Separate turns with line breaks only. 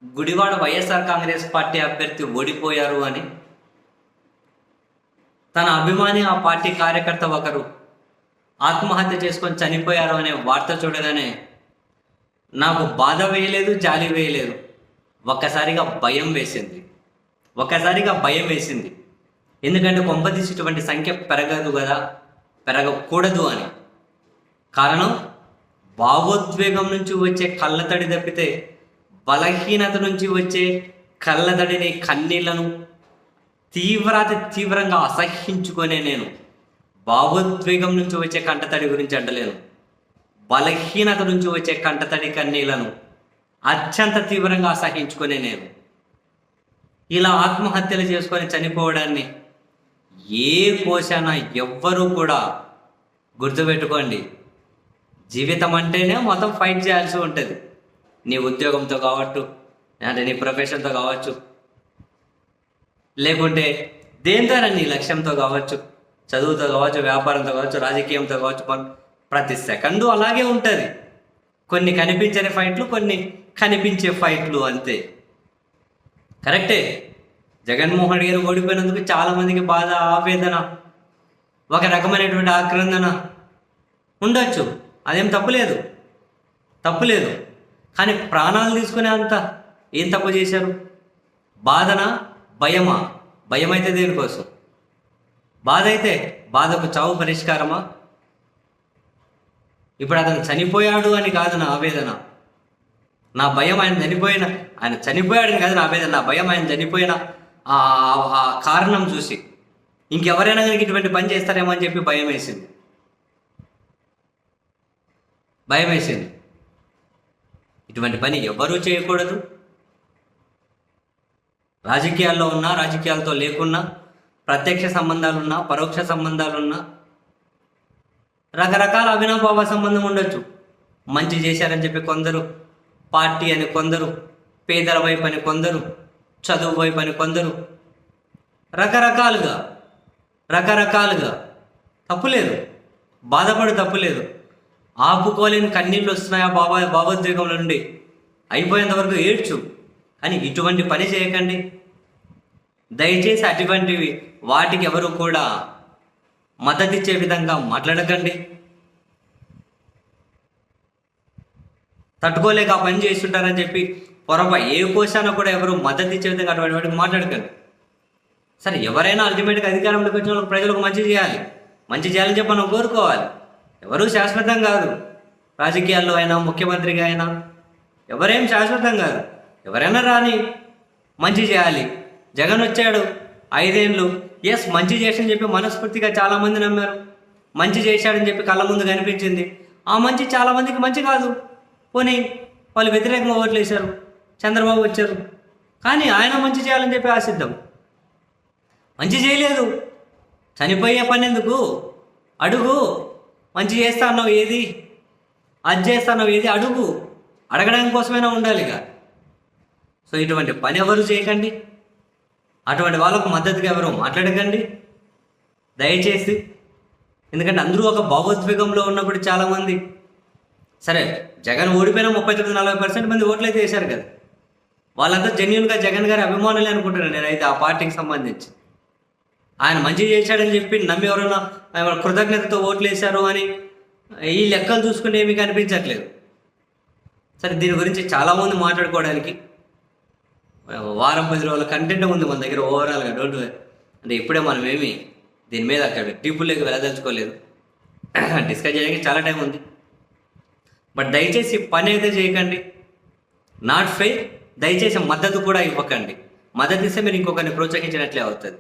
Gudivada YSR Congress party అభ్యర్థి ఓడిపోయారు అని తన అభిమాని ఆ పార్టీ కార్యకర్త ఒకరు ఆత్మహత్య చేసుకొని చనిపోయారు అనే వార్త చూడగానే నాకు బాధ వేయలేదు, జాలి వేయలేదు. ఒక్కసారిగా భయం వేసింది. ఎందుకంటే కొంపదీసి ఇటువంటి సంఖ్య పెరగదు కదా, పెరగకూడదు అని. కారణం భావోద్వేగం నుంచి వచ్చే కళ్ళతడి తప్పితే బలహీనత నుంచి వచ్చే కళ్ళతడిని, కన్నీళ్లను తీవ్రంగా అసహ్యించుకునే నేను భావోద్వేగం నుంచి వచ్చే కంటతడి గురించి అంటలేను. బలహీనత నుంచి వచ్చే కంటతడి, కన్నీళ్లను అత్యంత తీవ్రంగా అసహించుకునే నేను ఇలా ఆత్మహత్యలు చేసుకొని చనిపోవడాన్ని ఏ కోశాన ఎవ్వరూ కూడా గుర్తుపెట్టుకోండి. జీవితం అంటేనే మొత్తం ఫైట్ చేయాల్సి ఉంటుంది. నీ ఉద్యోగంతో కావచ్చు, అంటే నీ ప్రొఫెషన్తో కావచ్చు, లేకుంటే దేనితోనే నీ లక్ష్యంతో కావచ్చు, చదువుతో కావచ్చు, వ్యాపారంతో కావచ్చు, రాజకీయంతో కావచ్చు. ప్రతి సెకండు అలాగే ఉంటుంది. కొన్ని కనిపించని ఫైట్లు, కొన్ని కనిపించే ఫైట్లు, అంతే. కరెక్టే. జగన్మోహన్ గారు ఓడిపోయినందుకు చాలామందికి బాధ, ఆవేదన, ఒక రకమైనటువంటి ఆక్రందన ఉండొచ్చు. అదేం తప్పులేదు. కానీ ప్రాణాలు తీసుకునే అంత ఏం తప్పు చేశారు? బాధనా, భయమా? భయం అయితే దేనికోసం? బాధ అయితే బాధకు చావు పరిష్కారమా? ఇప్పుడు అతను చనిపోయాడు అని కాదు నా ఆవేదన. నా భయం ఆయన చనిపోయాడని కాదు నా ఆవేదన. నా భయం ఆయన చనిపోయిన ఆ కారణం చూసి ఇంకెవరైనా కనుక ఇటువంటి పని చేస్తారేమో అని చెప్పి భయం వేసింది. ఇటువంటి పని ఎవరూ చేయకూడదు. రాజకీయాల్లో ఉన్నా, రాజకీయాలతో లేకున్నా, ప్రత్యక్ష సంబంధాలున్నా, పరోక్ష సంబంధాలున్నా, రకరకాల అవినాభావ సంబంధం ఉండొచ్చు. మంచి చేశారని చెప్పి కొందరు, పార్టీ అని కొందరు, పేదల వైపు అని కొందరు, చదువు వైపు అని కొందరు, రకరకాలుగా తప్పులేదు. బాధపడు, తప్పులేదు. ఆపుకోలేని కన్నీళ్ళు వస్తున్నాయి ఆ భావోద్వేగంలో నుండి. అయిపోయేంత వరకు ఏడ్చు. కానీ ఇటువంటి పని చేయకండి దయచేసి. అటువంటివి వాటికి ఎవరు కూడా మద్దతిచ్చే విధంగా మాట్లాడకండి. తట్టుకోలేక ఆ పని చేస్తుంటారని చెప్పి ఏ కోశాన కూడా ఎవరు మద్దతు ఇచ్చే విధంగా అటువంటి వాటికి మాట్లాడకండి. సరే, ఎవరైనా అల్టిమేట్గా అధికారంలోకి వచ్చిన వాళ్ళకి ప్రజలకు మంచి చేయాలని చెప్పి మనం కోరుకోవాలి. ఎవరూ శాశ్వతం కాదు. రాజకీయాల్లో అయినా, ముఖ్యమంత్రిగా అయినా ఎవరేం శాశ్వతం కాదు. ఎవరైనా రాని, మంచి చేయాలి. జగన్ వచ్చాడు 5 ఏళ్ళు, మంచి చేశాడని చెప్పి మనస్ఫూర్తిగా చాలామంది నమ్మారు. మంచి చేశాడని చెప్పి కళ్ళ ముందు కనిపించింది. ఆ మంచి చాలామందికి మంచి కాదు. పోనీ వాళ్ళు వ్యతిరేకంగా ఓట్లు వేశారు, చంద్రబాబు వచ్చారు. కానీ ఆయన మంచి చేయాలని చెప్పి ఆశిద్దాం. మంచి చేయలేదు, చనిపోయే పని ఎందుకు? అడుగు. మంచి చేస్తా అన్నావు ఏది? అది చేస్తా అన్నావు ఏది? అడుగు. అడగడానికి కోసమైనా ఉండాలిగా. సో ఇటువంటి పని ఎవరు చేయకండి. అటువంటి వాళ్ళకు మద్దతుగా ఎవరు మాట్లాడకండి దయచేసి. ఎందుకంటే అందరూ ఒక భావోద్వేగంలో ఉన్నప్పుడు చాలామంది, సరే జగన్ ఓడిపోయినా 39-40% మంది ఓట్లు అయితే వేశారు కదా, వాళ్ళంతా జెన్యున్గా జగన్ గారి అభిమానులే అనుకుంటున్నాను నేనైతే. ఆ పార్టీకి సంబంధించి ఆయన మంచి చేశాడని చెప్పి నమ్మి ఎవరైనా కృతజ్ఞతతో ఓట్లు వేశారు అని ఈ లెక్కలు చూసుకుంటే ఏమీ కనిపించట్లేదు. సరే, దీని గురించి చాలామంది మాట్లాడుకోవడానికి వారం 10 రోజుల కంటెంట్ ఉంది మన దగ్గర ఓవరాల్గా. అంటే ఇప్పుడే మనం ఏమి దీని మీద అక్కడ డీపుల్లోకి వెళ్ళదలుచుకోలేదు. డిస్కస్ చేయడానికి చాలా టైం ఉంది. బట్ దయచేసి పని అయితే చేయకండి. Not fair. దయచేసి మద్దతు కూడా ఇవ్వకండి. మద్దతు ఇస్తే మీరు ఇంకొకరిని ప్రోత్సహించినట్లే అవుతుంది.